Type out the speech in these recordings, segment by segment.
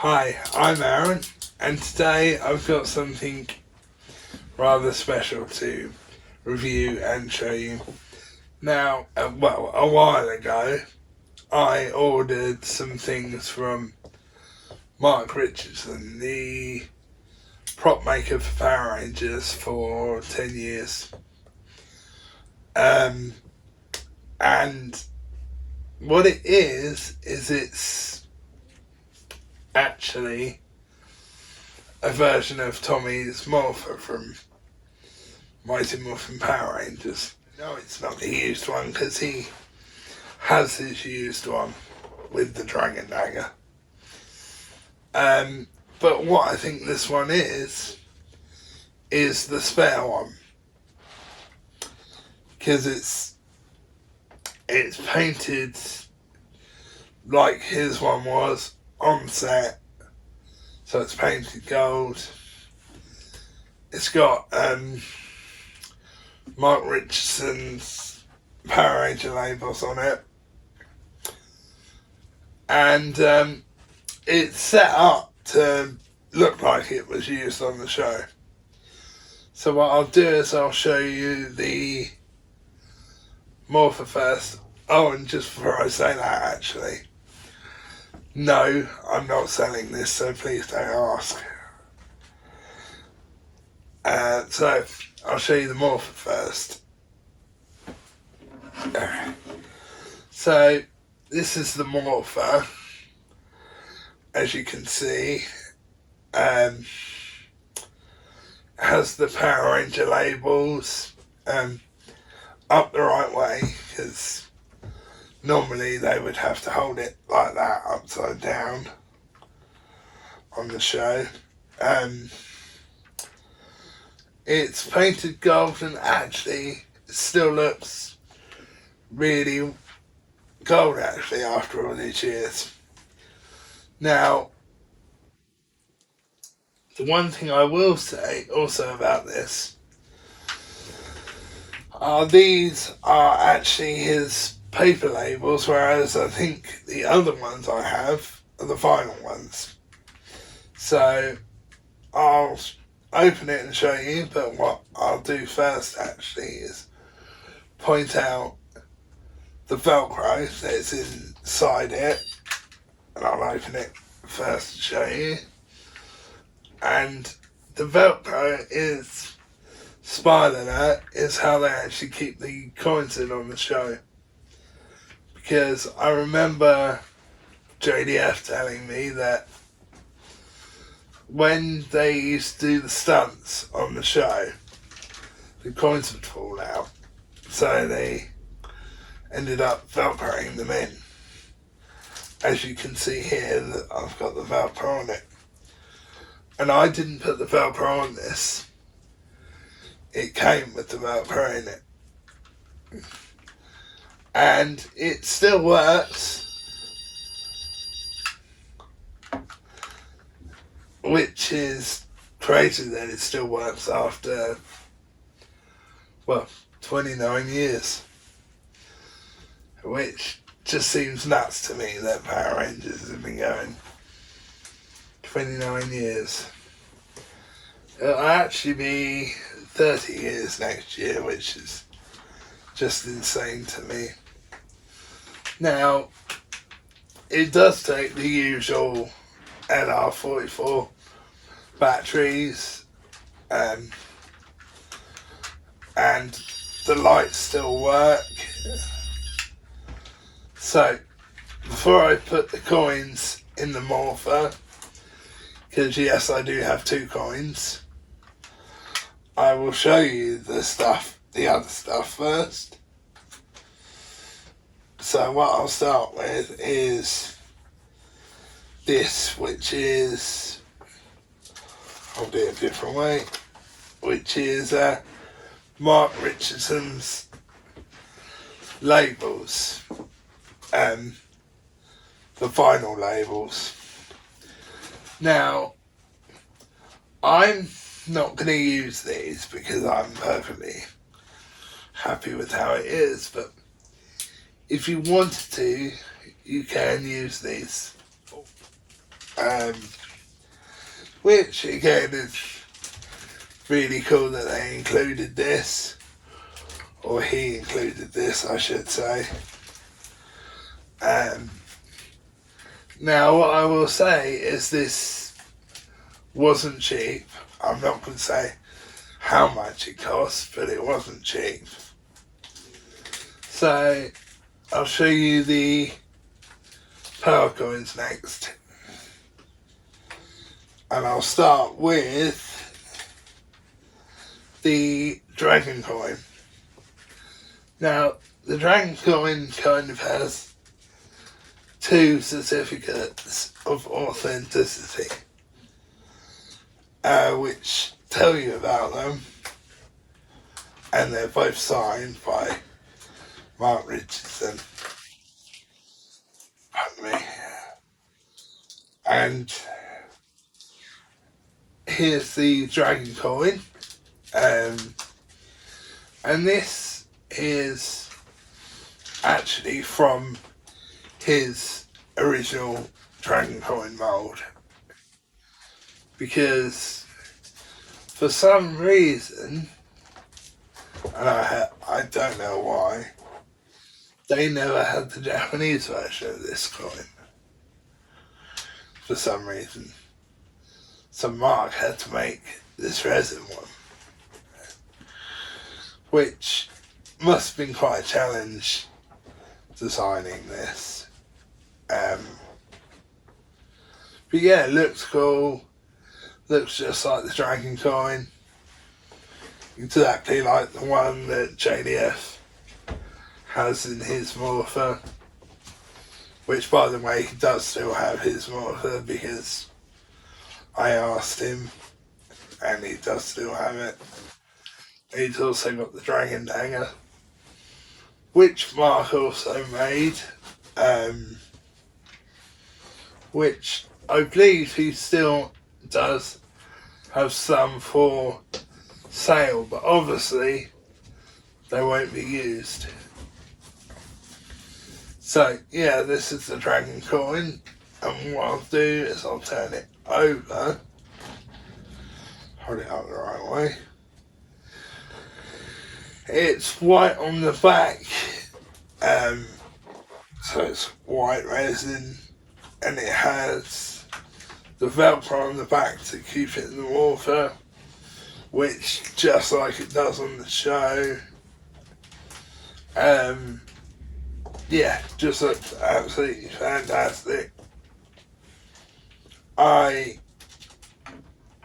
Hi, I'm Arran, and today I've got something rather special to review and show you. Now, a while ago, I ordered some things from Richardson, the prop maker for Power Rangers, for 10 years. And what it is it's actually a version of Tommy's morpher from Mighty Morphin Power Rangers. No, it's not the used one, because he has his used one with the dragon dagger. But what I think this one is the spare one, because it's painted like his one was on set, so it's painted gold. It's got Richardson's Power Ranger labels on it, and it's set up to look like it was used on the show. So what I'll do is I'll show you the morpher first. Oh, and just before I say that, actually, no, I'm not selling this, so please don't ask. So I'll show you the morpher first. So this is the morpher. As you can see, has the Power Ranger labels up the right way, because normally they would have to hold it like that upside down on the show. It's painted gold, and actually it still looks really gold actually after all these years. Now, the one thing I will say also about this are these are actually his paper labels, whereas I think the other ones I have are the final ones. So I'll open it and show you, but what I'll do first actually is point out the Velcro that's inside it, and I'll open it first to show you. And the Velcro is, spoiler alert, is how they actually keep the coins in on the show. Because I remember JDF telling me that when they used to do the stunts on the show, the coins would fall out. So they ended up Velcroing them in. As you can see here, that I've got the Velcro on it. And I didn't put the Velcro on this. It came with the Velcro in it. And it still works. Which is crazy that it still works after, 29 years. Which just seems nuts to me that Power Rangers have been going 29 years. It'll actually be 30 years next year, which is just insane to me. Now, it does take the usual LR44 batteries, and the lights still work. So before I put the coins in the morpher, because yes, I do have 2 coins, I will show you the other stuff first. So what I'll start with is this, which is, I'll do it a different way, which is Richardson's labels, the final labels. Now, I'm not going to use these because I'm perfectly happy with how it is, but if you wanted to, you can use these. which again is really cool that they included this, or he included this, I should say. Now what I will say is this wasn't cheap. I'm not going to say how much it cost, but it wasn't cheap. So I'll show you the power coins next. And I'll start with the dragon coin. Now, the dragon coin kind of has two certificates of authenticity, which tell you about them, and they're both signed by Mark Richardson. Pardon me. And here's the dragon coin, and this is actually from his original dragon coin mould, because for some reason, and I don't know why, they never had the Japanese version of this coin for some reason. So Mark had to make this resin one, which must have been quite a challenge designing this. But yeah, it looks cool. Looks just like the dragon coin. Exactly like the one that JDF has in his morpher. Which, by the way, he does still have his morpher because I asked him and he does still have it. He's also got the dragon dagger, which Mark also made, which I believe he still does have some for sale, but obviously they won't be used. So yeah, this is the dragon coin, and what I'll do is I'll turn it over, hold it up the right way. It's white on the back, so it's white resin, and it has the Velcro on the back to keep it in the morpher, which, just like it does on the show, yeah, just looks absolutely fantastic. I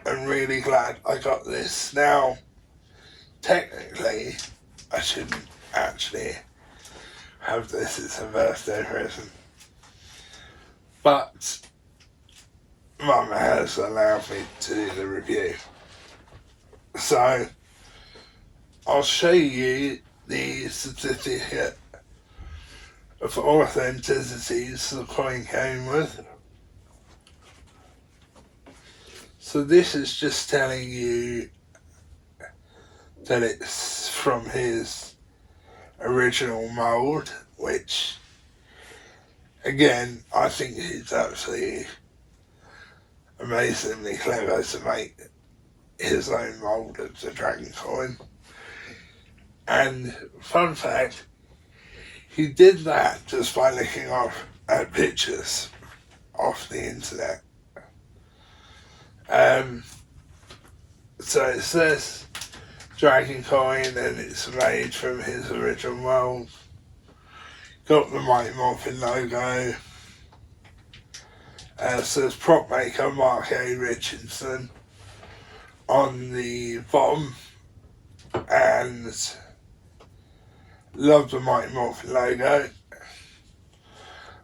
am really glad I got this. Now, technically, I shouldn't actually have this as a birthday present, but Mum has allowed me to do the review. So, I'll show you the certificate of authenticity the coin came with. So this is just telling you that it's from his original mould, which, again, I think he's absolutely amazingly clever to make his own mould of the dragon coin. And fun fact, he did that just by looking off at pictures off the internet. So it says dragon coin, and it's made from his original mould. Got the Mighty Morphin logo. Says prop maker Mark A. Richardson on the bottom, and love the Mighty Morphin logo.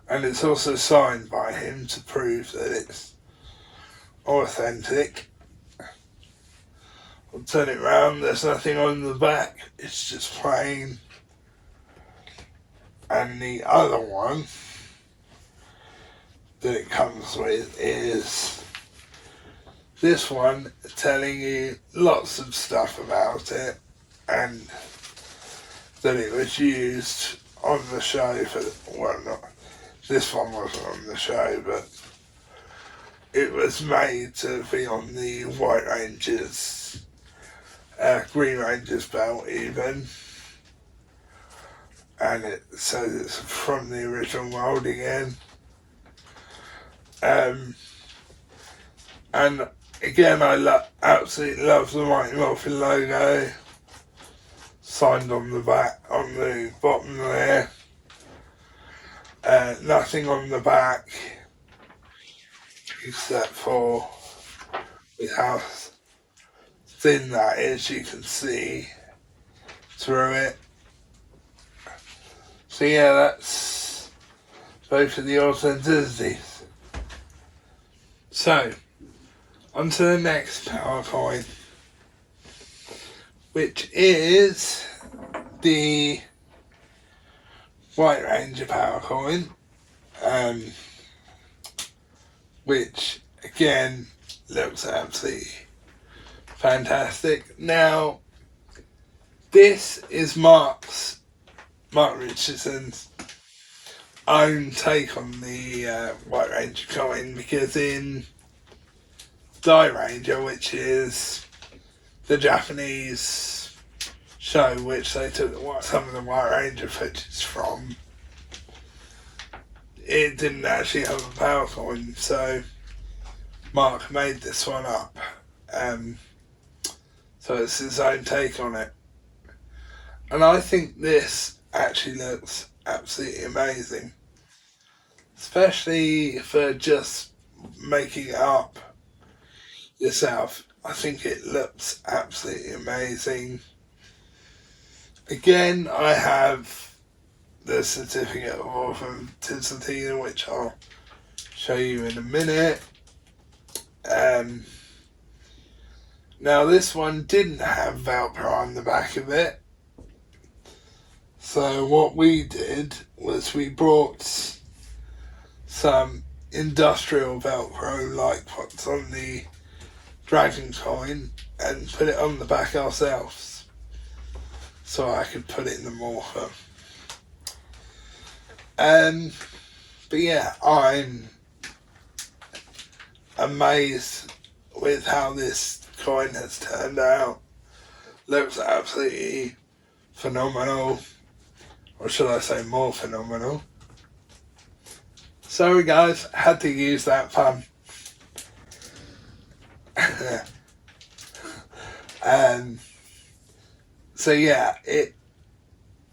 And it's also signed by him to prove that it's authentic. I'll turn it round, there's nothing on the back, it's just plain. And the other one that it comes with is this one, telling you lots of stuff about it, and that it was used on the show for, well, not, this one wasn't on the show, but it was made to be on the White Ranger's, Green Ranger's belt even. And it says it's from the original mould again. And again, I absolutely love the Mighty Morphin logo. Signed on the back, on the bottom there. Nothing on the back except for with how thin that is, you can see through it. So yeah, that's both of the authenticities. So, on to the next power coin, which is the White Ranger power coin, which again looks absolutely fantastic. Now, this is Mark Richardson's own take on the White Ranger coin, because in Die Ranger, which is the Japanese show which they took some of the White Ranger footage from, it didn't actually have a power coin, so Mark made this one up. So it's his own take on it. And I think this actually looks absolutely amazing. Especially for just making it up yourself. I think it looks absolutely amazing. Again, I have the certificate of authenticity, which I'll show you in a minute. Now this one didn't have Velcro on the back of it. So what we did was we brought some industrial Velcro like what's on the Dragon coin and put it on the back ourselves, so I could put it in the morpher. But yeah, I'm amazed with how this coin has turned out. Looks absolutely phenomenal, or should I say more phenomenal. Sorry guys, had to use that pun. So yeah,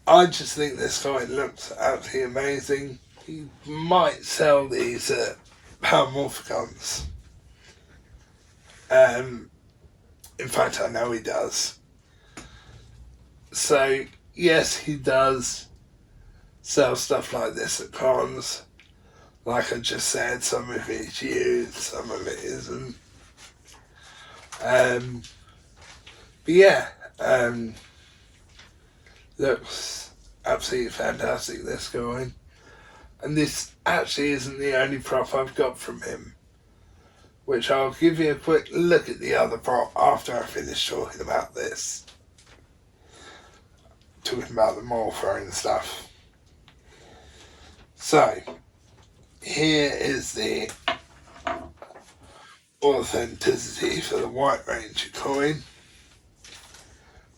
I just think this coin looks absolutely amazing. You might sell these at pound morphicons. In fact, I know he does. So yes, he does sell stuff like this at cons. Like I just said, some of it's used, some of it isn't. But yeah, looks absolutely fantastic, this coin. And this actually isn't the only prop I've got from him, which I'll give you a quick look at the other prop after I finish talking about this. Talking about the morpher and stuff. So, here is the authenticity for the White Ranger coin,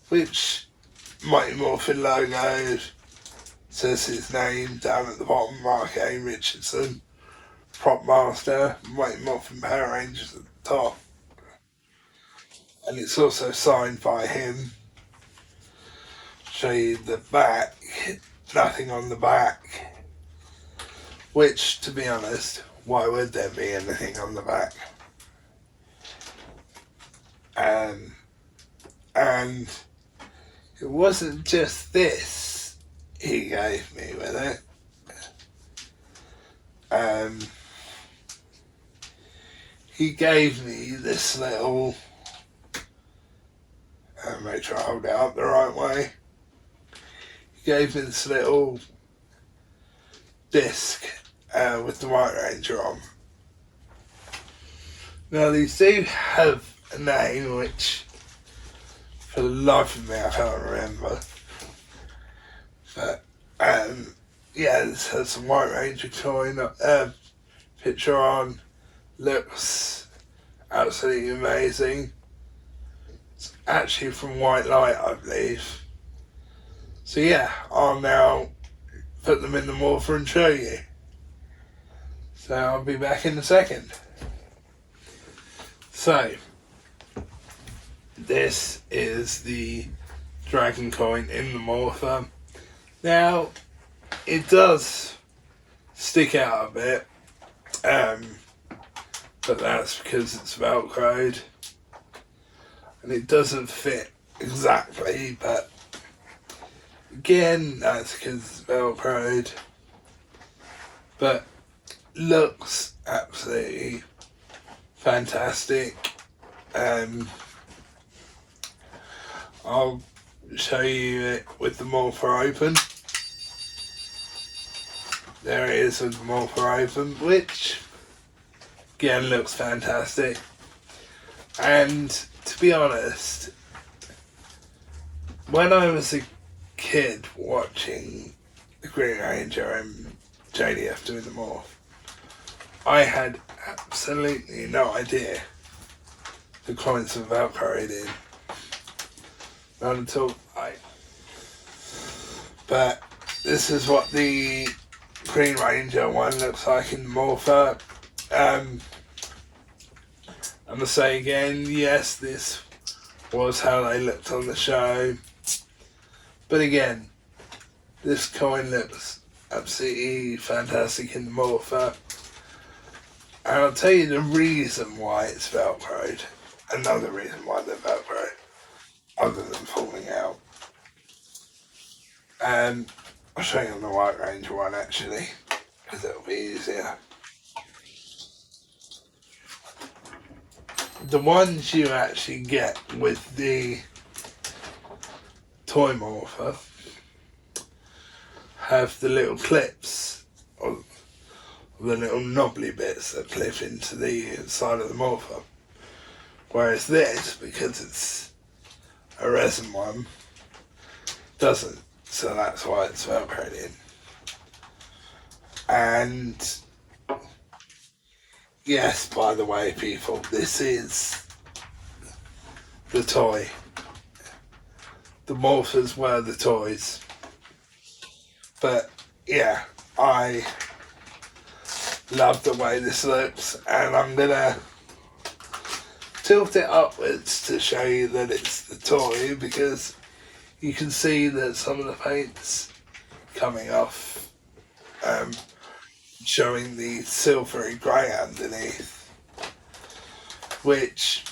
which Mighty Morphin logo says his name down at the bottom, Mark A. Richardson, Prop Master, Mighty Morphin Power Rangers at the top. And it's also signed by him. Show you the back, nothing on the back. Which, to be honest, why would there be anything on the back? And it wasn't just this he gave me with it. He gave me this little, make sure I hold it up the right way. He gave me this little disc with the White Ranger on. Now these do have a name which for the life of me I can't remember. But yeah, this has some White Ranger coin picture on, looks absolutely amazing. It's actually from White Light, I believe. So yeah, I'll now put them in the morpher and show you. So I'll be back in a second. So, this is the dragon coin in the morpher. Now, it does stick out a bit, but that's because it's velcroed, and it doesn't fit exactly, but again, that's because it's velcroed, but looks absolutely fantastic. I'll show you it with the morpher open. There it is with the morpher open, which again looks fantastic. And to be honest, when I was a kid watching the Green Ranger and JDF doing the morph, I had absolutely no idea the coins were velcroed in. Not until but this is what the Green Ranger one looks like in the morpher. I'm gonna say again, yes, this was how they looked on the show. But again, this coin looks absolutely fantastic in the morpher. And I'll tell you the reason why it's velcroed. Another reason why they're velcroed, other than falling out. I'll show you on the White Ranger one actually, because it'll be easier. The ones you actually get with the toy morpher have the little clips, or the little knobbly bits that clip into the side of the morpher. Whereas this, because it's a resin one, doesn't. So that's why it's velcroed in. And yes, by the way, people, this is the toy. The morphers were the toys. But yeah, I love the way this looks, and I'm gonna tilt it upwards to show you that it's the toy, because you can see that some of the paint's coming off, showing the silvery grey underneath, which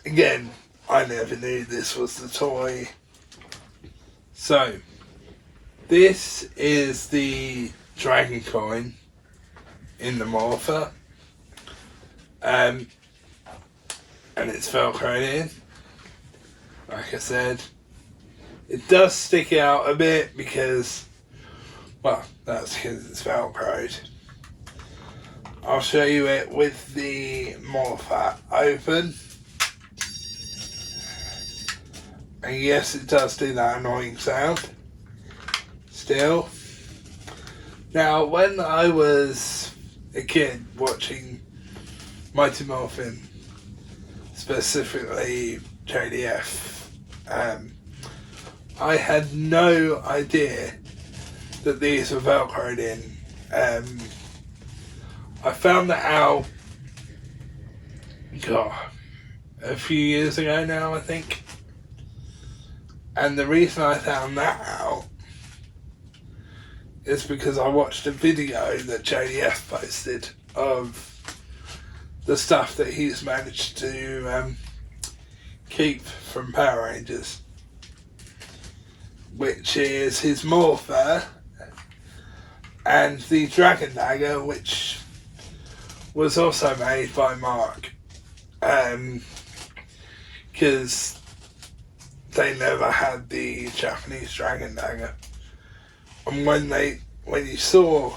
again, I never knew this was the toy. So this is the dragon coin in the morpher, and it's velcroed in. Like I said, it does stick out a bit because, well, that's because it's velcroed. I'll show you it with the morpher open. And yes, it does do that annoying sound still. Now, when I was a kid watching Mighty Morphin, specifically JDF, I had no idea that these were velcroed in. I found that out, a few years ago now, I think. And the reason I found that out is because I watched a video that JDF posted of the stuff that he's managed to keep from Power Rangers, which is his morpher and the dragon dagger, which was also made by Mark, because they never had the Japanese dragon dagger. And when you saw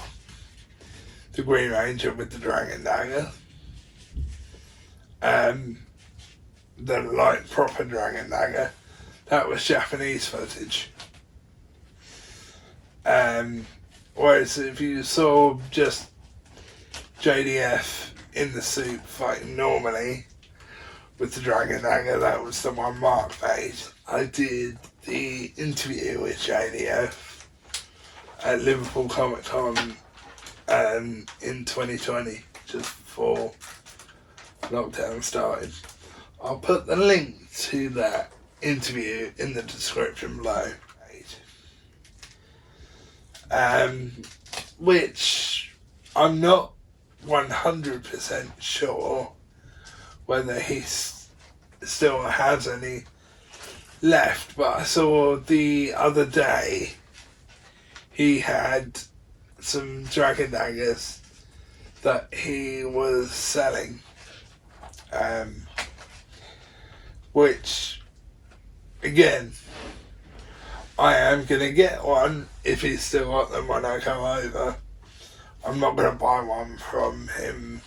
the Green Ranger with the dragon dagger, the like proper dragon dagger, that was Japanese footage. Whereas if you saw just JDF in the suit fighting normally with the Dragon Dagger. That was the one Mark made. I did the interview with JDF at Liverpool Comic Con in 2020, just before lockdown started. I'll put the link to that interview in the description below. Which I'm not 100% sure whether he still has any left, but I saw the other day he had some Dragon Daggers that he was selling, which again, I am going to get one if he's still got them when I come over. I'm not going to buy one from him.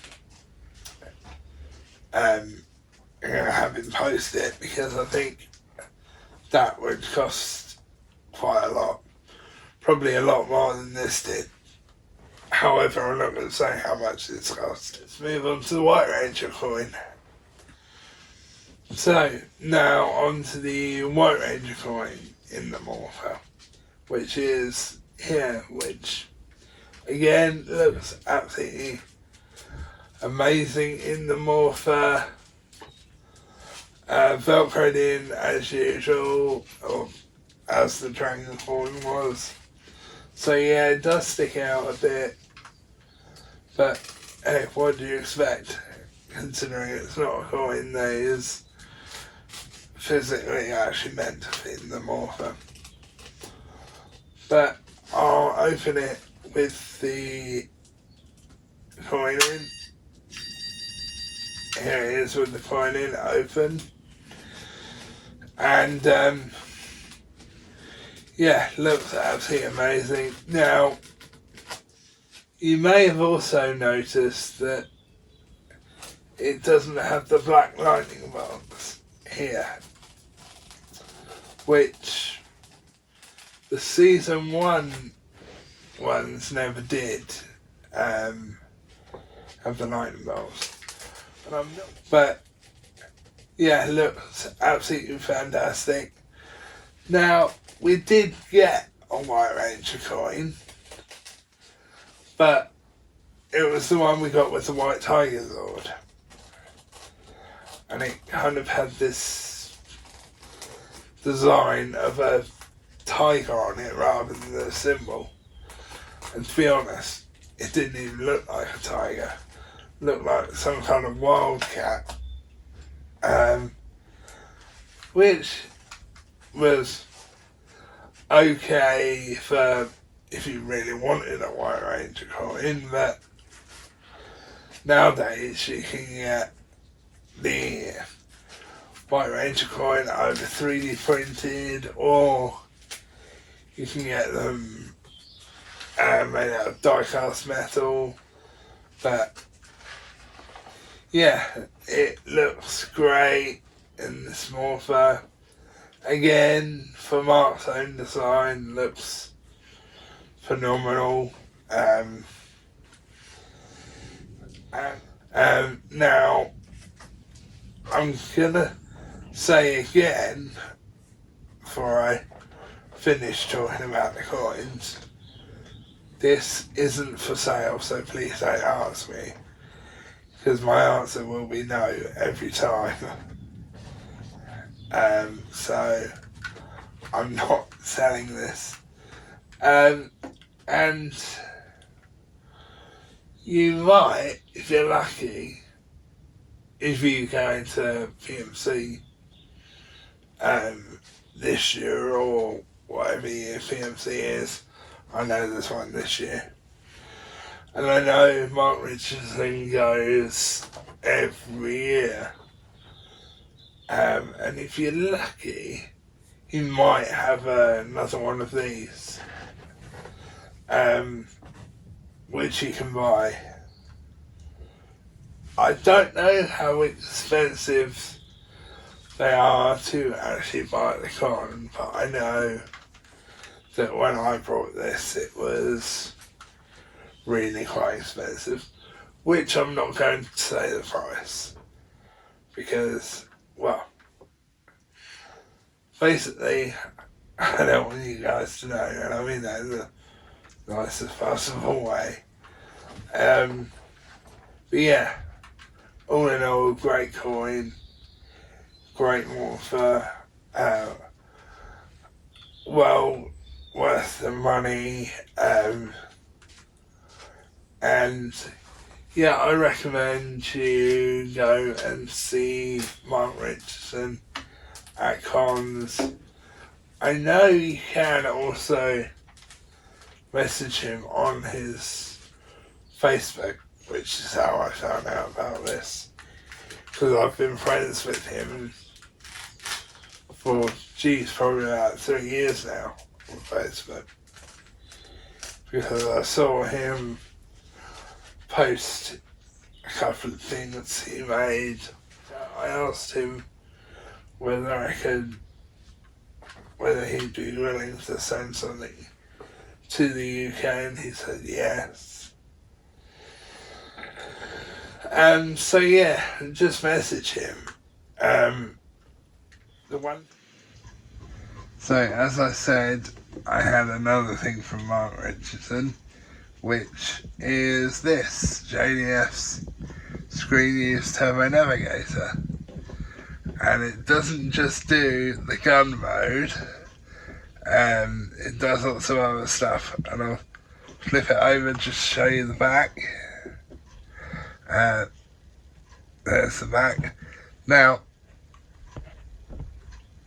I'm going to have him post it because I think that would cost quite a lot. Probably a lot more than this did. However, I'm not going to say how much this cost. Let's move on to the White Ranger coin. So, now on to the White Ranger coin in the morpher, which is here, which again looks absolutely amazing in the morpher. Velcroed in as usual, or as the dragon coin was. So yeah, it does stick out a bit, but hey, what do you expect, considering it's not a coin that is physically actually meant to fit in the morpher. But I'll open it with the coin in. Here it is with the coin in open. And yeah, looks absolutely amazing. Now, you may have also noticed that it doesn't have the black lightning bolts here, which the season 1 ones never did have the lightning bolts. But yeah, looks absolutely fantastic. Now, we did get a White Ranger coin, but it was the one we got with the White Tiger Lord. And it kind of had this design of a tiger on it rather than the symbol. And to be honest, it didn't even look like a tiger. It looked like some kind of wildcat. Which was okay for if you really wanted a White Ranger coin, but nowadays you can get the White Ranger coin either 3D printed or you can get them made out of die-cast metal. But yeah, it looks great in this morpher. Again, for Mark's own design, looks phenomenal. Now, I'm gonna say again, before I finish talking about the coins, this isn't for sale, so please don't ask me, because my answer will be no every time. So I'm not selling this. And you might, if you're lucky, if you go into PMC this year or whatever year PMC is, I know there's one this year. And I know Mark Richardson goes every year. And if you're lucky, you might have another one of these, which you can buy. I don't know how expensive they are to actually buy at the con, but I know that when I bought this, it was really quite expensive, which I'm not going to say the price, because, well, basically, I don't want you guys to know, and I mean that in the nicest possible way. But yeah, all in all, great coin, great morpher, well worth the money, and yeah, I recommend you go and see Mark Richardson at cons. I know you can also message him on his Facebook, which is how I found out about this, because I've been friends with him for, probably about 3 years now on Facebook, because I saw him post a couple of things he made. I asked him whether he'd be willing to send something to the UK, and he said yes. And so yeah, just message him. So as I said, I had another thing from Mark Richardson, which is this JDF's Screen Use Turbo Navigator. And it doesn't just do the gun mode, it does lots of other stuff, and I'll flip it over just to show you the back. There's the back. Now,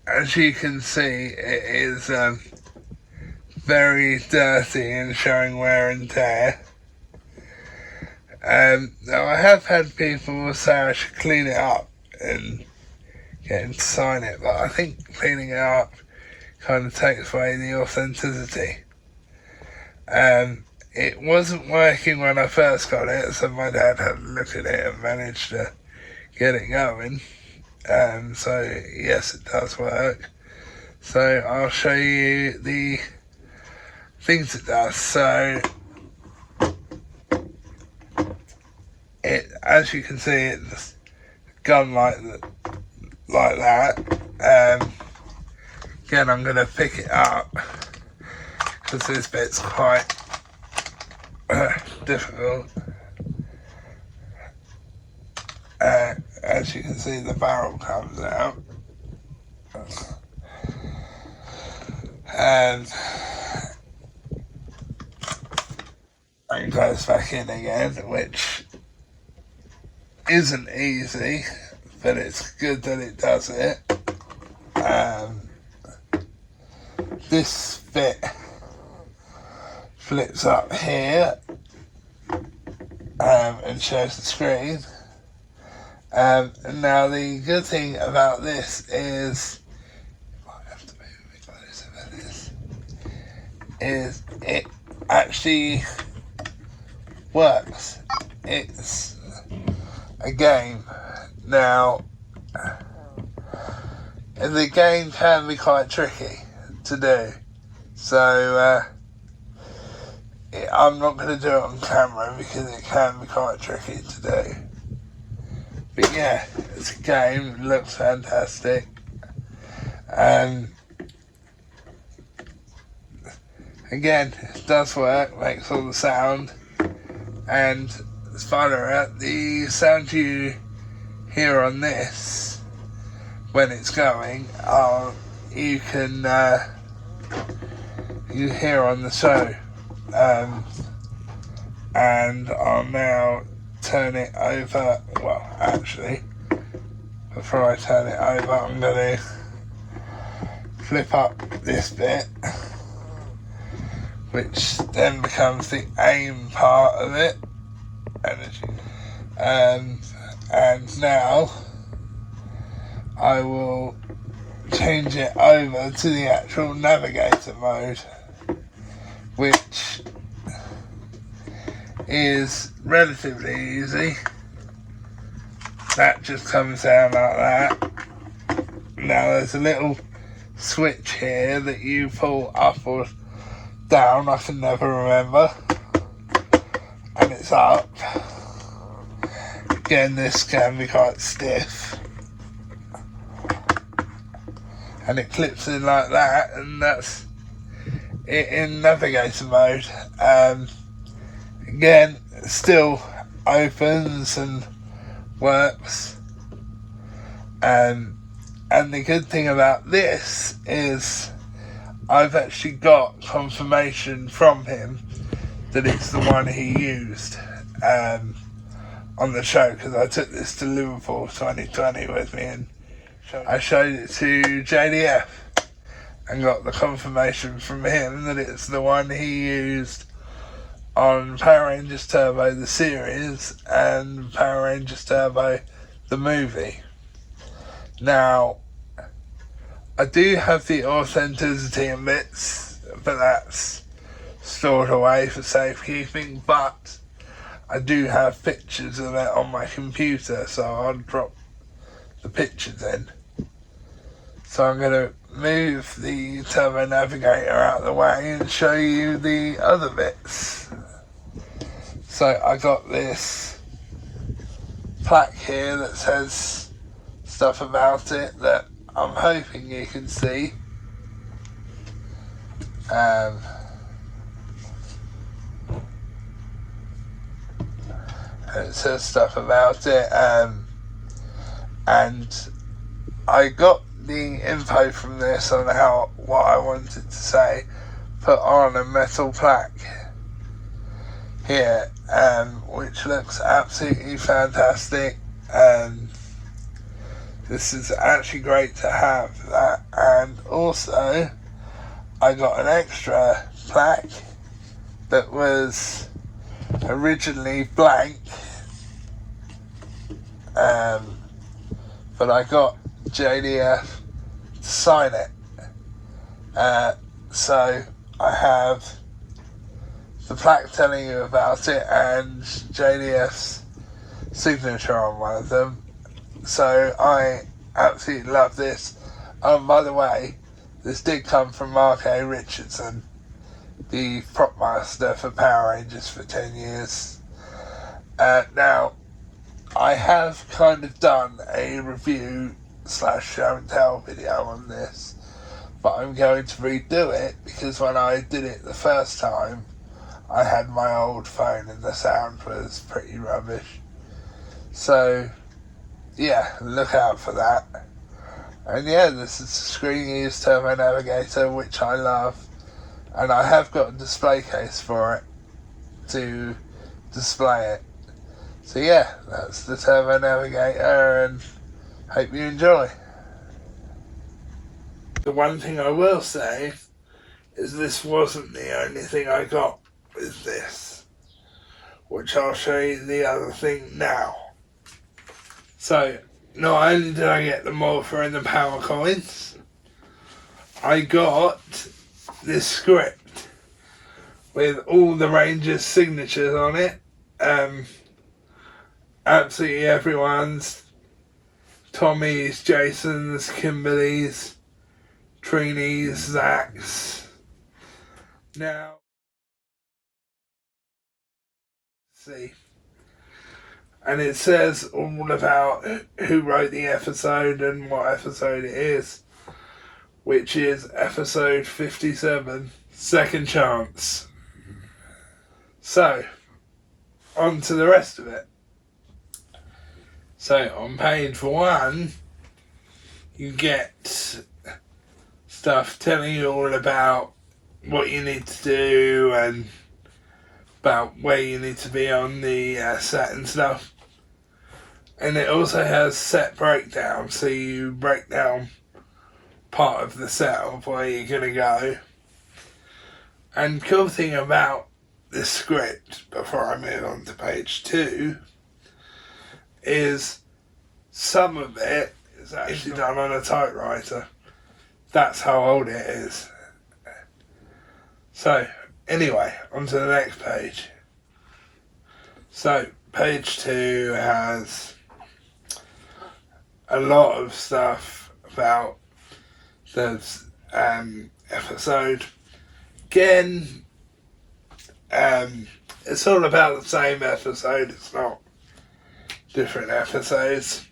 as you can see, it is very dirty and showing wear and tear. Now I have had people say I should clean it up and get him to sign it, but I think cleaning it up kind of takes away the authenticity. It wasn't working when I first got it, so my dad had a look at it and managed to get it going. So yes, it does work. So I'll show you the things it does. So it, as you can see, it's gun like that. Again, I'm going to pick it up because this bit's quite difficult. As you can see, the barrel comes out, and goes back in again, which isn't easy, but it's good that it does it. This bit flips up here and shows the screen. And now the good thing about this is, is it actually works. It's a game. Now, the game can be quite tricky to do, so I'm not going to do it on camera because it can be quite tricky to do. But yeah, it's a game, it looks fantastic. Again, it does work, makes all the sound, and spoiler alert, the sound you hear on this when it's going, you can you hear on the show. And I'll now turn it over. Well, actually, before I turn it over, I'm going to flip up this bit, which then becomes the aim part of it. And now I will change it over to the actual navigator mode, which is relatively easy. That just comes down like that. Now there's a little switch here that you pull up or down, I can never remember, and it's up. again, this can be quite stiff. And it clips in like that, and that's it in navigator mode. Again, it still opens and works. And the good thing about this is I've actually got confirmation from him that it's the one he used on the show, because I took this to Liverpool 2020 with me and I showed it to JDF and got the confirmation from him that it's the one he used on Power Rangers Turbo the series and Power Rangers Turbo the movie. Now, I do have the authenticity and bits, but that's stored away for safekeeping, but I do have pictures of it on my computer, so I'll drop the pictures in. So I'm going to move the Turbo Navigator out of the way and show you the other bits. So I got this plaque here that says stuff about it that I'm hoping you can see. It says stuff about it, and I got the info from this on what I wanted to say put on a metal plaque here, which looks absolutely fantastic. This is actually great to have that, and also I got an extra plaque that was originally blank, but I got JDF to sign it, so I have the plaque telling you about it and JDF's signature on one of them. So I absolutely love this. By the way, this did come from Mark A. Richardson, the prop master for Power Rangers for 10 years. Now, I have kind of done a review / show and tell video on this, but I'm going to redo it because when I did it the first time, I had my old phone and the sound was pretty rubbish. So, yeah, look out for that. And yeah, this is the Screen Used Turbo Navigator, which I love. And I have got a display case for it to display it. So yeah, that's the Turbo Navigator, and hope you enjoy. The one thing I will say is this wasn't the only thing I got with this, which I'll show you the other thing now. So, not only did I get the morpher and the power coins, I got this script with all the Rangers' signatures on it. Absolutely everyone's. Tommy's, Jason's, Kimberly's, Trini's, Zach's. Now, see. And it says all about who wrote the episode and what episode it is, which is episode 57, Second Chance. So, on to the rest of it. So, on page 1, you get stuff telling you all about what you need to do and about where you need to be on the set and stuff. And it also has set breakdown, so you break down part of the set of where you're going to go. And cool thing about this script, before I move on to page 2, is some of it is actually done on a typewriter. That's how old it is. So, anyway, on to the next page. So, page 2 has a lot of stuff about the episode. Again, it's all about the same episode. It's not different episodes.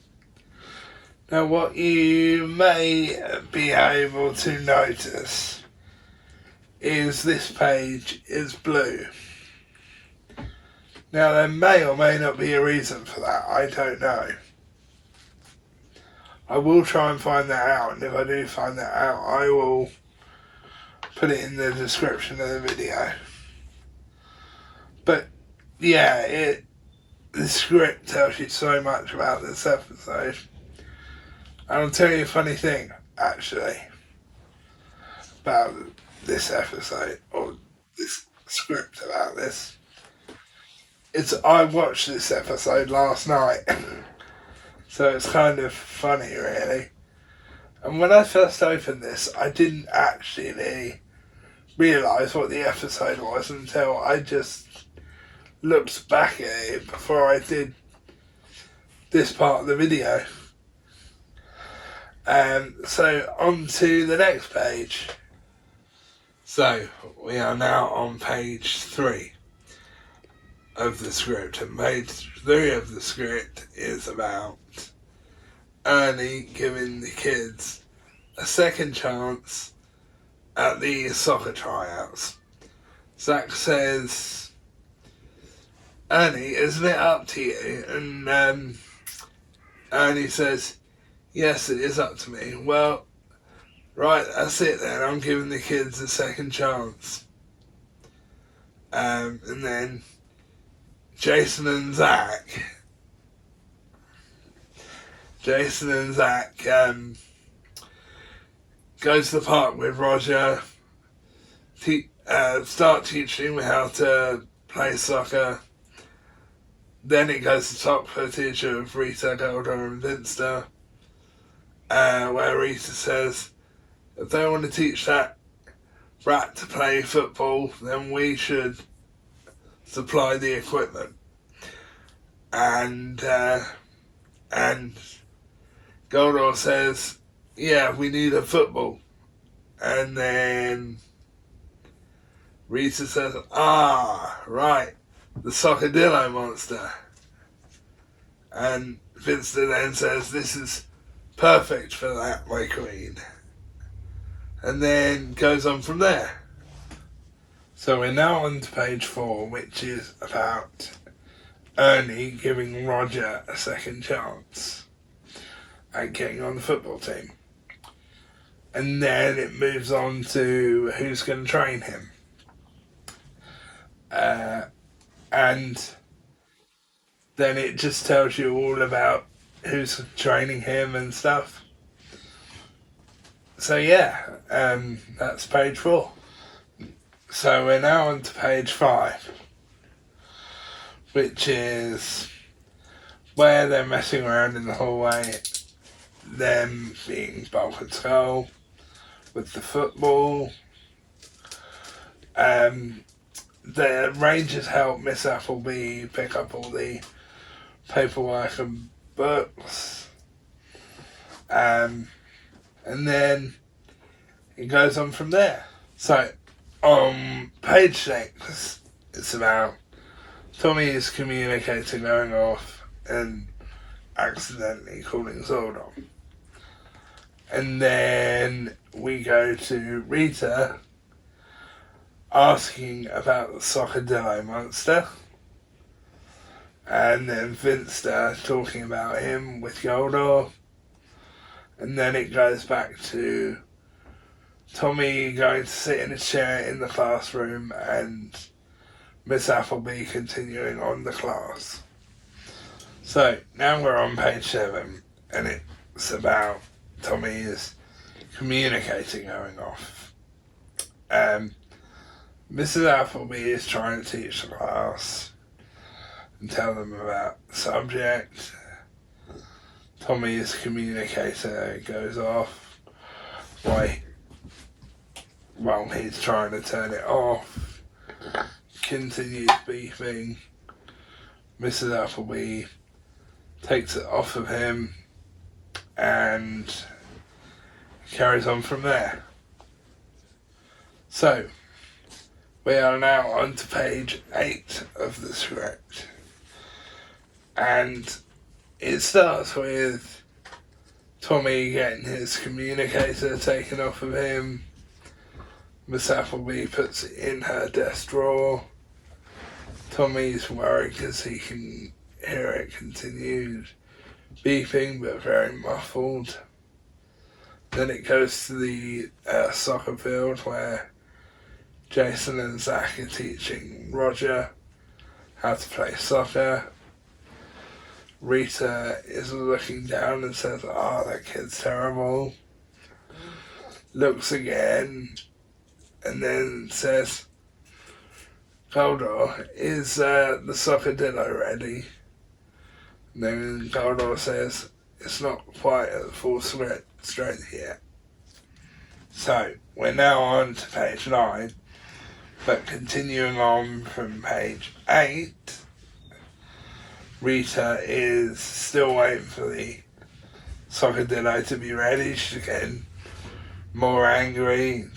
Now, what you may be able to notice is this page is blue. Now, there may or may not be a reason for that. I don't know. I will try and find that out, and if I do find that out, I will put it in the description of the video. But yeah, the script tells you so much about this episode. And I'll tell you a funny thing, actually, about this episode, or this script about this. I watched this episode last night, so it's kind of funny, really. And when I first opened this, I didn't actually realise what the episode was until I just looked back at it before I did this part of the video. So on to the next page. So we are now on page 3 of the script, and page 3 of the script is about Ernie giving the kids a second chance at the soccer tryouts. Zach says, "Ernie, isn't it up to you?" And Ernie says, "Yes, it is up to me." "Well, right, that's it then. I'm giving the kids a second chance." And then Jason and Zach go to the park with Roger, start teaching him how to play soccer. Then it goes to stock footage of Rita, Golda and Vinster, where Rita says, "If they want to teach that brat to play football, then we should supply the equipment." And Goldor says, "Yeah, we need a football." And then Rita says, "Ah, right, the Soccadillo monster." And Vinster then says, "This is perfect for that, my queen." And then goes on from there. So we're now on to page 4, which is about Ernie giving Roger a second chance at getting on the football team. And then it moves on to who's going to train him. And then it just tells you all about who's training him and stuff. So yeah, that's page 4. So we're now on to page 5, which is where they're messing around in the hallway, them being Bulk and Skull with the football. The Rangers help Miss Appleby pick up all the paperwork and books. And then it goes on from there. So on page 6, it's about Tommy's communicator going off and accidentally calling Zordon. And then we go to Rita asking about the Soccadillo monster. And then Vinster talking about him with Goldor. And then it goes back to Tommy going to sit in a chair in the classroom and Miss Appleby continuing on the class. So now we're on page 7, and it's about Tommy's communicator going off. Mrs. Appleby is trying to teach the class and tell them about the subject. Tommy's communicator goes off while he's trying to turn it off. Continues beeping. Mrs. Appleby takes it off of him and carries on from there. So, we are now on to page 8 of the script. And it starts with Tommy getting his communicator taken off of him. Miss Appleby puts it in her desk drawer. Tommy's worried because he can hear it continued beeping, but very muffled. Then it goes to the soccer field where Jason and Zach are teaching Roger how to play soccer. Rita is looking down and says, "Oh, that kid's terrible." Looks again and then says, "Goldor, is the soccer dildo ready?" And then Goldor says, "It's not quite at full strength yet." So, we're now on to page 9, but continuing on from page 8, Rita is still waiting for the soccer dildo to be ready. She's getting more angry.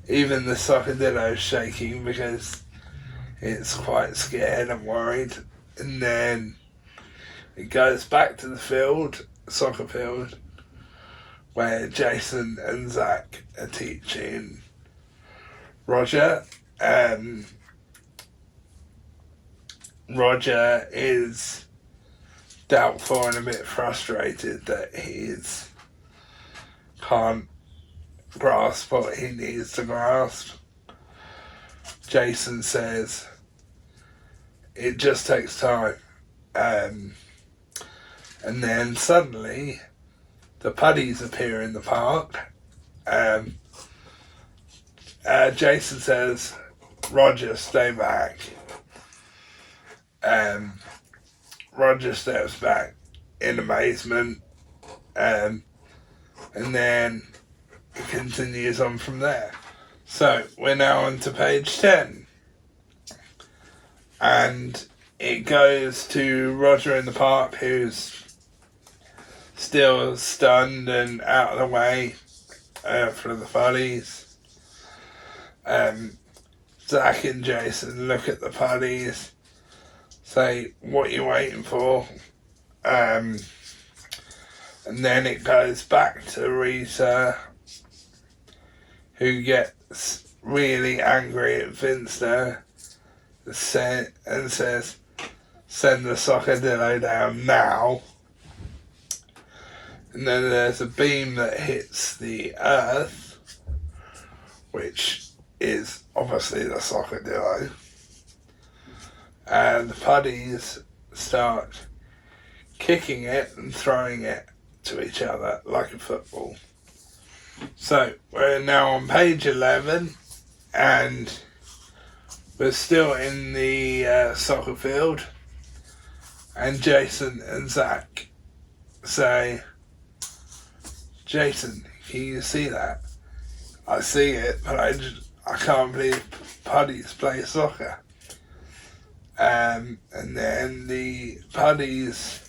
Even the soccer dildo's shaking because it's quite scared and worried. And then it goes back to the field, soccer field, where Jason and Zach are teaching Roger. Roger is doubtful and a bit frustrated that he can't grasp what he needs to grasp. Jason says it just takes time. And then suddenly the putties appear in the park. Jason says, "Roger, stay back." Roger steps back in amazement, and then it continues on from there. So we're now on to page 10, and it goes to Roger in the park, who's still stunned and out of the way for the putties. Zach and Jason look at the putties, say, "What are you waiting for?" And then it goes back to Rita, who gets really angry at Finster and says, "Send the soccer dildo down now." And then there's a beam that hits the earth, which is obviously the soccer dildo. And the putties start kicking it and throwing it to each other like a football. So we're now on page 11, and we're still in the soccer field, and Jason and Zach say, "Jason, can you see that?" "I see it, but I can't believe putties play soccer." And then the putties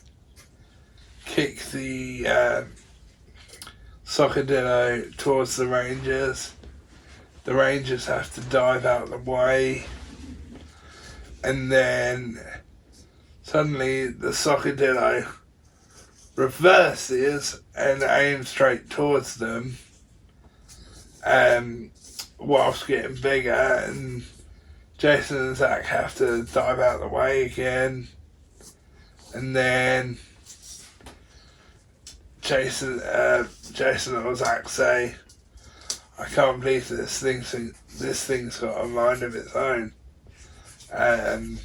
kick the soccer dildo towards the Rangers. The Rangers have to dive out of the way, and then suddenly the soccer dildo reverses and aims straight towards them, whilst getting bigger, and Jason and Zach have to dive out of the way again, and then Jason or Zach say, "I can't believe this thing's got a mind of its own," and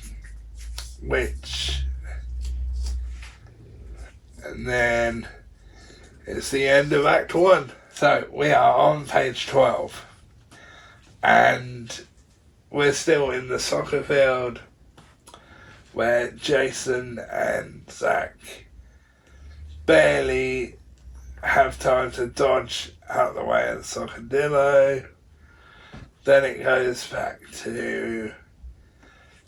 then it's the end of Act 1. So we are on page 12, and we're still in the soccer field where Jason and Zach barely have time to dodge out the way of the soccer dildo. Then it goes back to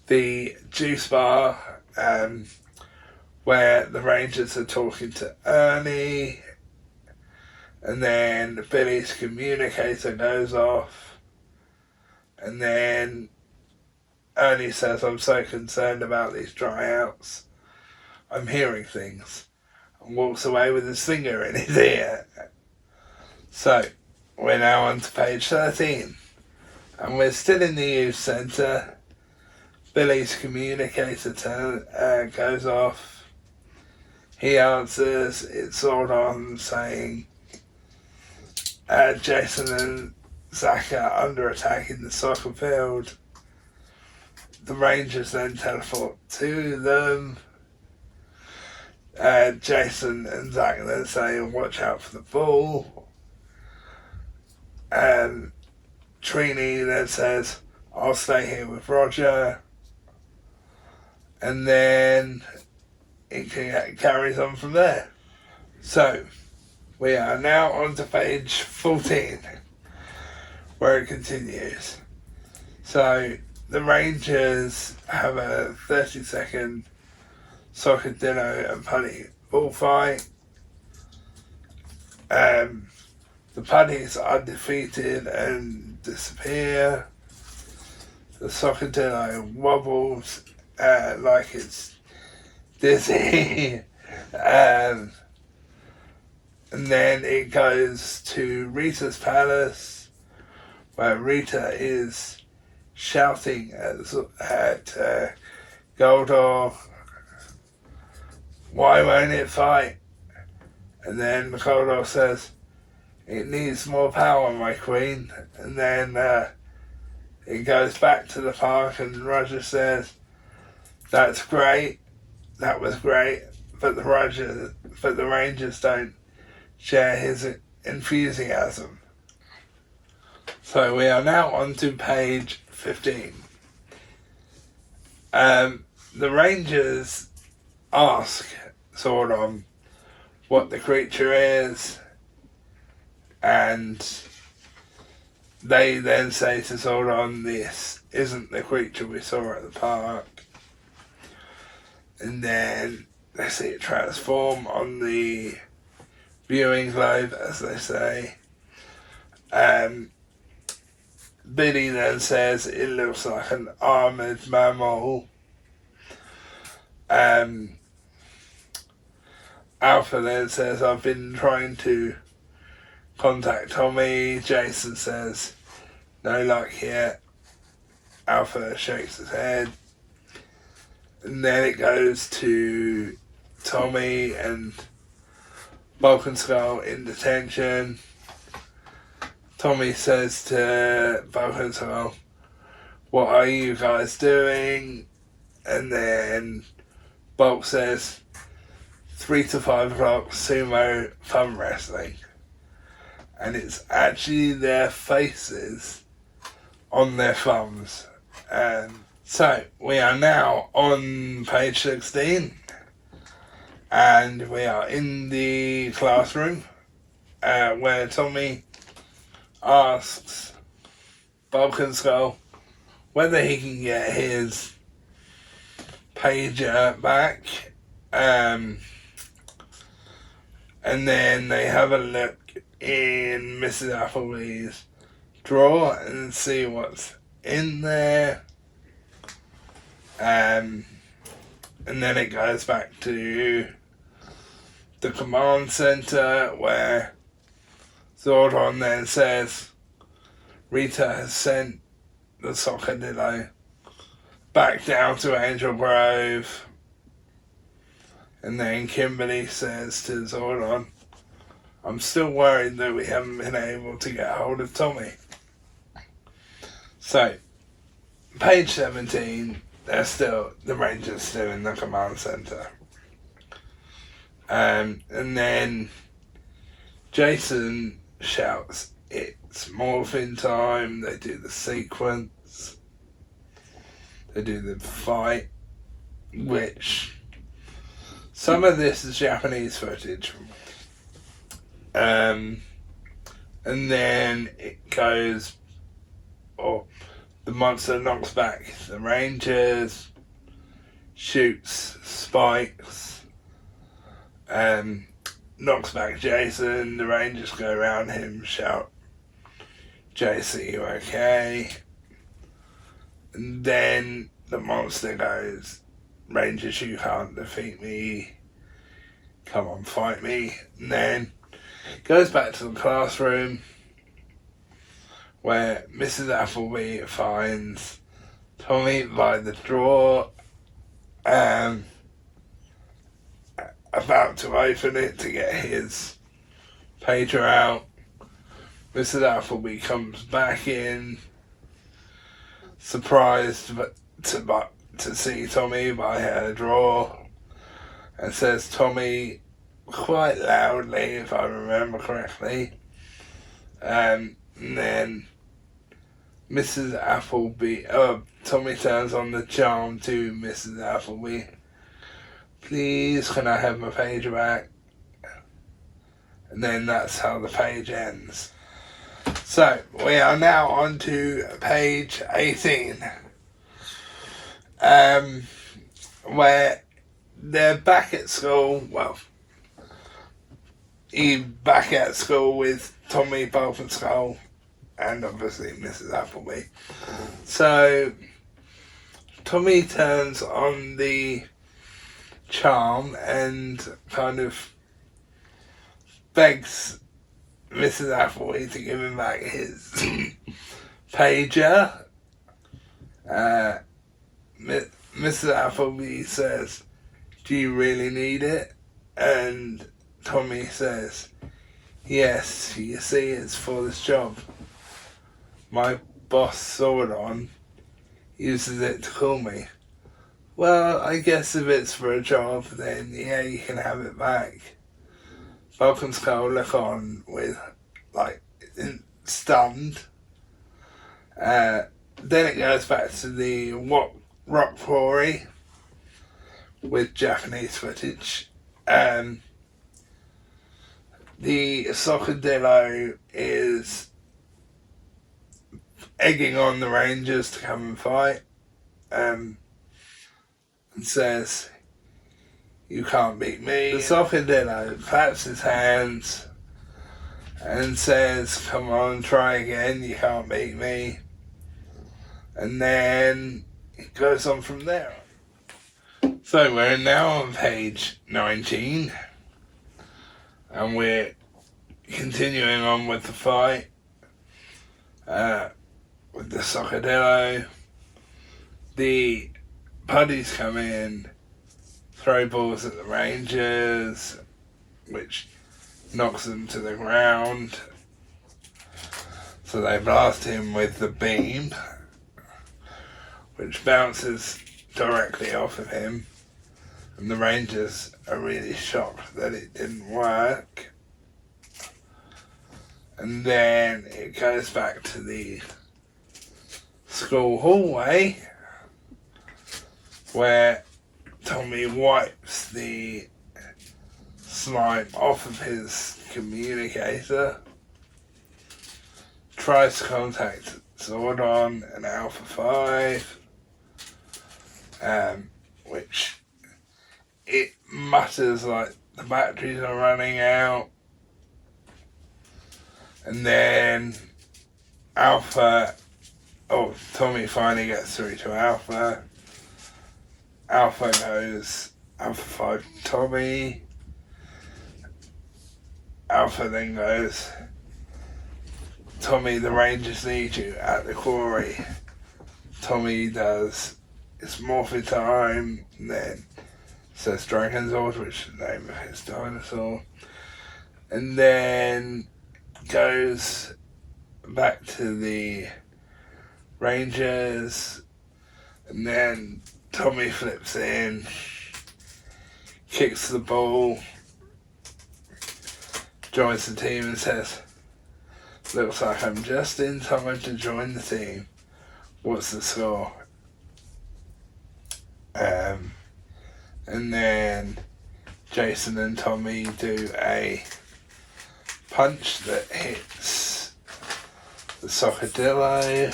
the juice bar, where the Rangers are talking to Ernie, and then Billy's communicator goes off, and then Ernie says, "I'm so concerned about these tryouts. I'm hearing things, and walks away with his finger in his ear. So, we're now on to page 13, and we're still in the youth centre. Billy's communicator goes off. He answers, it's sort on, saying Jason and Zach are under attack in the soccer field. The Rangers then teleport to them. Jason and Zach then say, watch out for the ball. Trini then says, I'll stay here with Roger. And then it carries on from there. So, we are now on to page 14, where it continues. So, the Rangers have a 30-second Soccadillo and Putty bullfight. The Putties are defeated and disappear. The Soccadillo wobbles like it's dizzy. And then it goes to Rita's palace, where Rita is shouting at Goldor, why won't it fight? And then Goldor says, it needs more power, my queen. And then it goes back to the park, and Roger says, that's great, that was great, but the Rangers don't share his enthusiasm. So we are now on to page 15. The Rangers ask Zordon what the creature is, and they then say to Zordon, this isn't the creature we saw at the park. And then they see it transform on the viewing globe, as they say. Billy then says it looks like an armoured mammal. Alpha then says, I've been trying to contact Tommy. Jason says, no luck yet. Alpha shakes his head. And then it goes to Tommy and Vulcan Skull in detention. Tommy says to Vulcan Skull, what are you guys doing? And then Bulk says, 3 to 5 o'clock sumo fun wrestling. And it's actually their faces on their thumbs. So we are now on page 16, and we are in the classroom where Tommy asks Vulcan Skull whether he can get his pager back, and then they have a look in Mrs. Appleby's drawer and see what's in there. And then it goes back to the command center where Zordon then says Rita has sent the Soccadillo back down to Angel Grove. And then Kimberly says to Zordon, I'm still worried that we haven't been able to get hold of Tommy. So, page 17, the Rangers still in the command center. And then Jason shouts, it's morphin time. They do the sequence. They do the fight, which some of this is Japanese footage. And then it goes, or the monster knocks back the Rangers, shoots Spikes, knocks back Jason. The Rangers go around him, shout, Jason, you okay? And then the monster goes, Rangers, you can't defeat me. Come on, fight me. And then goes back to the classroom where Mrs. Appleby finds Tommy by the drawer, about to open it to get his pager out. Mrs. Appleby comes back in, surprised to see Tommy by her drawer, and says Tommy quite loudly, if I remember correctly. And then Mrs. Appleby, Tommy turns on the charm to Mrs. Appleby. Please, can I have my page back? And then that's how the page ends. So, we are now on to page 18. Where they're back at school, well, he's back at school with Tommy, Bob and Skull, and obviously Mrs. Appleby. So, Tommy turns on the charm and kind of begs Mrs. Appleby to give him back his pager. Mrs. Appleby says, do you really need it? And Tommy says, yes, you see, it's for this job. My boss, Swordon, uses it to call me. Well, I guess if it's for a job, then yeah, you can have it back. Bob and Skull look on with, stunned. Then it goes back to the rock quarry with Japanese footage. The Socadillo is egging on the Rangers to come and fight, and says, you can't beat me. The Socadillo claps his hands and says, come on, try again, you can't beat me. And then it goes on from there. So we're now on page 19, and we're continuing on with the fight with the Socadillo. The Puddies come in, throw balls at the Rangers, which knocks them to the ground. So they blast him with the beam, which bounces directly off of him. And the Rangers are really shocked that it didn't work. And then it goes back to the school hallway where Tommy wipes the slime off of his communicator, tries to contact Zordon and Alpha 5, which it mutters like the batteries are running out. And then Tommy finally gets through to Alpha. Alpha goes, Alpha 5 Tommy. Alpha then goes, Tommy, the Rangers need you at the quarry. Tommy does, it's morpher time, and then says Dragonzord, which is the name of his dinosaur. And then goes back to the Rangers, and then Tommy flips in, kicks the ball, joins the team and says, looks like I'm just in time to join the team. What's the score? And then Jason and Tommy do a punch that hits the Socadillo.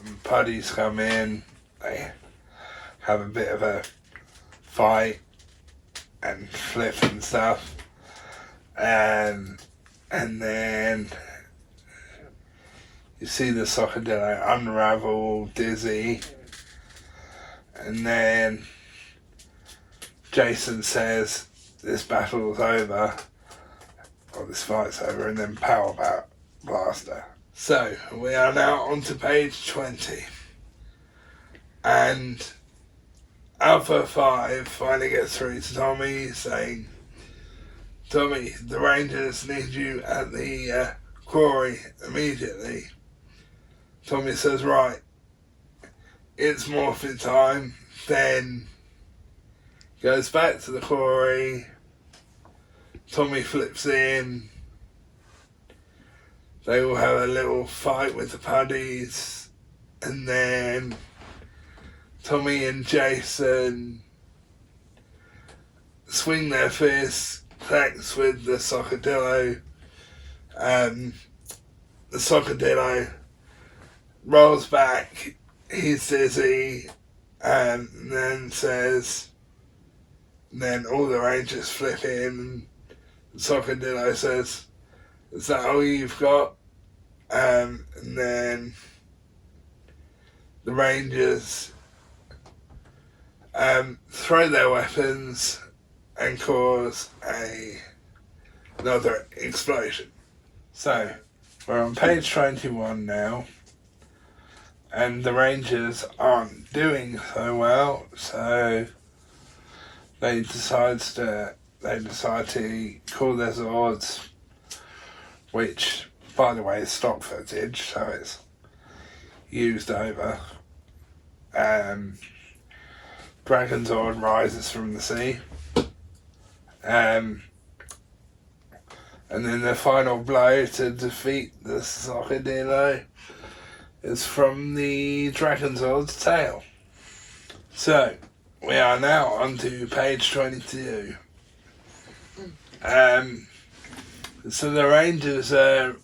And Puddies come in. They have a bit of a fight and flip and stuff. And then you see the Socadillo unravel, dizzy, and then Jason says this battle's over, or this fight's over, and then power blaster. So we are now on to page 20, and Alpha 5 finally gets through to Tommy saying, Tommy, the Rangers need you at the quarry immediately. Tommy says, right, it's morphing time. Then goes back to the quarry. Tommy flips in. They all have a little fight with the puddies. And then Tommy and Jason swing their fists, connects with the Soccadillo. The Soccadillo rolls back, he's dizzy, and then all the Rangers flip in, and the Soccadillo says, is that all you've got? And then the Rangers throw their weapons and cause another explosion. So, we're on page 21 now, and the Rangers aren't doing so well, so they decide to call their Zords, which, by the way, is stock footage, so it's used over. Dragon Zord rises from the sea. And then the final blow to defeat the Soccadillo is from the Dragon Zord's tail. So, we are now on to page 22. So the Rangers are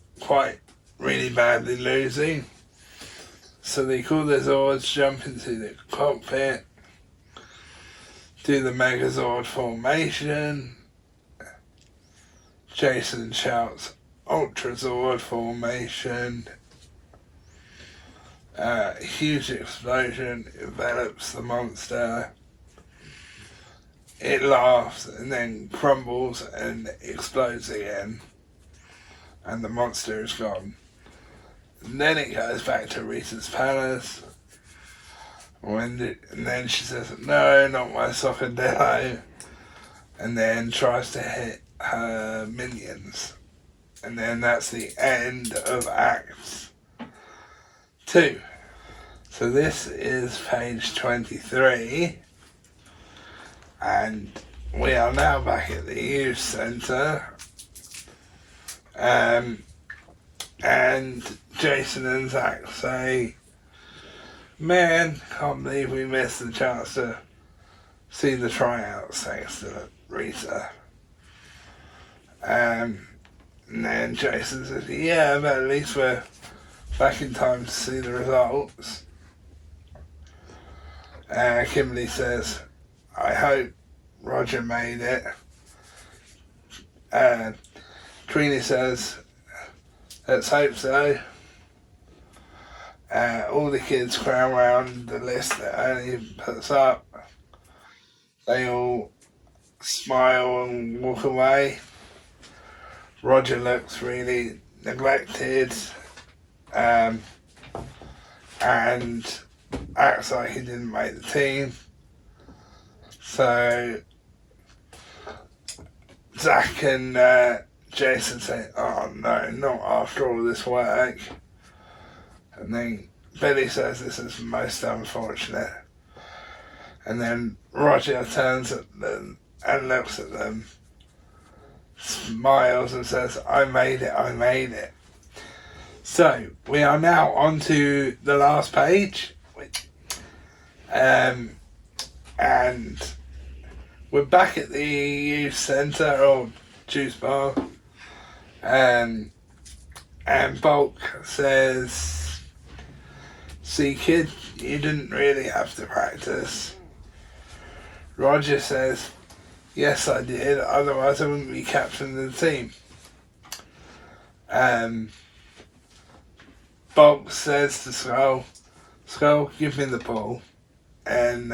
really badly losing. So they call their Zords, jump into the cockpit, do the Megazord formation. Jason shouts Ultra Zord formation. Huge explosion envelops the monster. It laughs and then crumbles and explodes again. And the monster is gone. And then it goes back to Rita's palace. And then she says, no, not my Soccadillo. And then tries to hit her minions. And then that's the end of Act 2. So this is page 23. And we are now back at the youth centre. And Jason and Zach say, man, can't believe we missed the chance to see the tryouts thanks to Rita. And then Jason says, yeah, but at least we're back in time to see the results. Kimberly says, I hope Roger made it. Trini says, let's hope so. All the kids crowd around the list that Annie puts up. They all smile and walk away. Roger looks really neglected and acts like he didn't make the team. So Zach and Jason say, oh no, not after all this work. And then Billy says this is most unfortunate. And then Roger turns at them and looks at them, smiles and says, I made it. So, we are now on to the last page. And we're back at the youth centre, or juice bar. And Bulk says, see kid, you didn't really have to practice. Roger says, yes I did, otherwise I wouldn't be captain of the team. Bulk says to Skull, give me the ball. And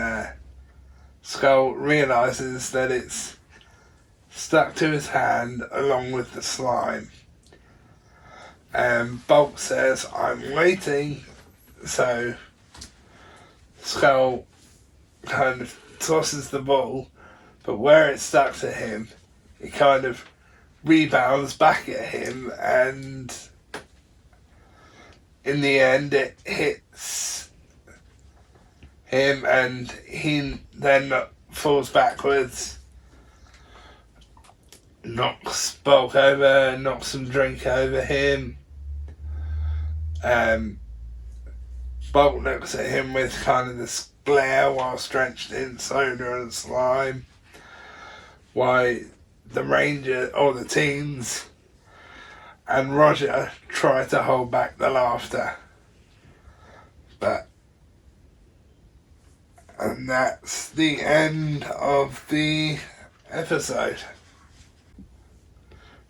Skull realises that it's stuck to his hand along with the slime. And Bolt says, "I'm waiting." So Skull kind of tosses the ball, but where it's stuck to him, it kind of rebounds back at him, and in the end it hits him, and he then falls backwards, knocks Bulk over, knocks some drink over him. Bolt looks at him with kind of this glare whilst drenched in soda and slime. Why the Ranger, or the teens, and Roger try to hold back the laughter. And that's the end of the episode.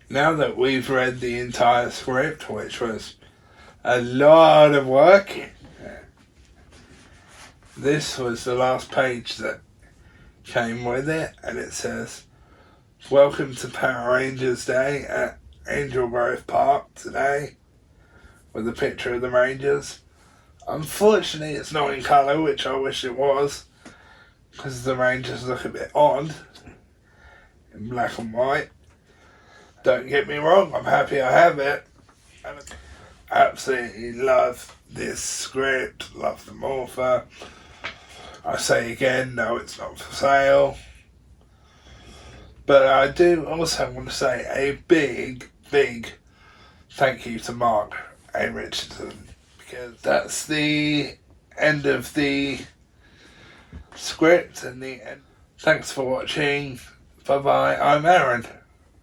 Now that we've read the entire script, which was a lot of work, this was the last page that came with it, and it says, "Welcome to Power Rangers Day at Angel Grove Park today," with a picture of the Rangers. Unfortunately, it's not in colour, which I wish it was, because the Rangers look a bit odd in black and white. Don't get me wrong, I'm happy I have it. I absolutely love this script, love the morpher. I say again, no, it's not for sale. But I do also want to say a big, big thank you to Mark A. Richardson, because that's the end of the script and the end. Thanks for watching. Bye bye. I'm Arran.